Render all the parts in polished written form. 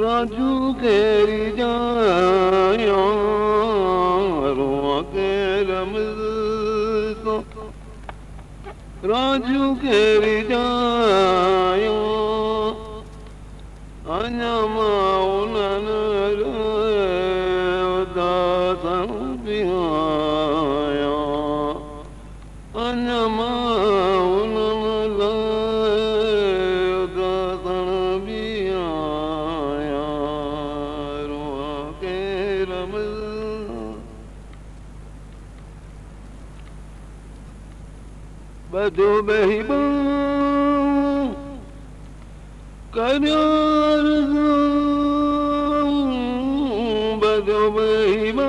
राजू केरी जाया रुआ के रमज तो राजू केरी जाया अन्यमा उनन दासन बिहाया अन्यमा बदो बेहिबा कन्यार बदो बेहिबा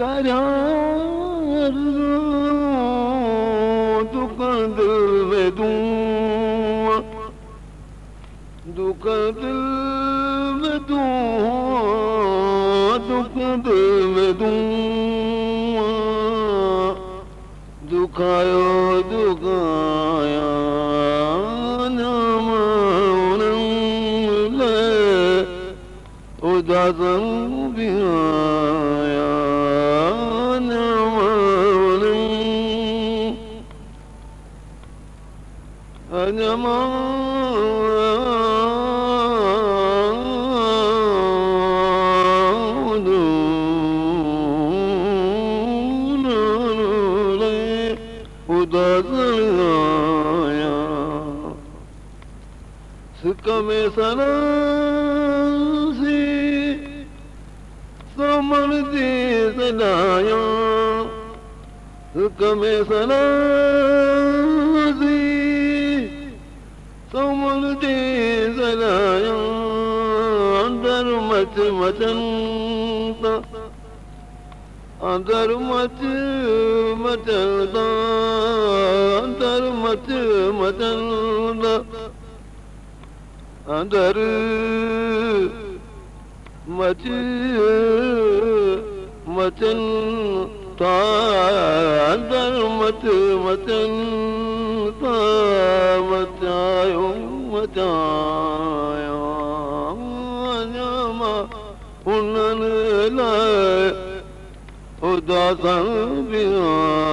कन्यार दुकान दिल में दूँ दुकान दिल में दूँ दुकान दिल में दूँ दुखायो दुखाया नमूनले उदासन बिहाया नमून अनमा में सनासी समन दे सनाया में सनासी समन दे सनाया अंदर मच मचनता अंदर मच मचलता अंदर मच मचलता अंदर मच मचन ता अंदर मच मचन ता मचायो मचाया नमा उन्नन लाए उदासन बिहाया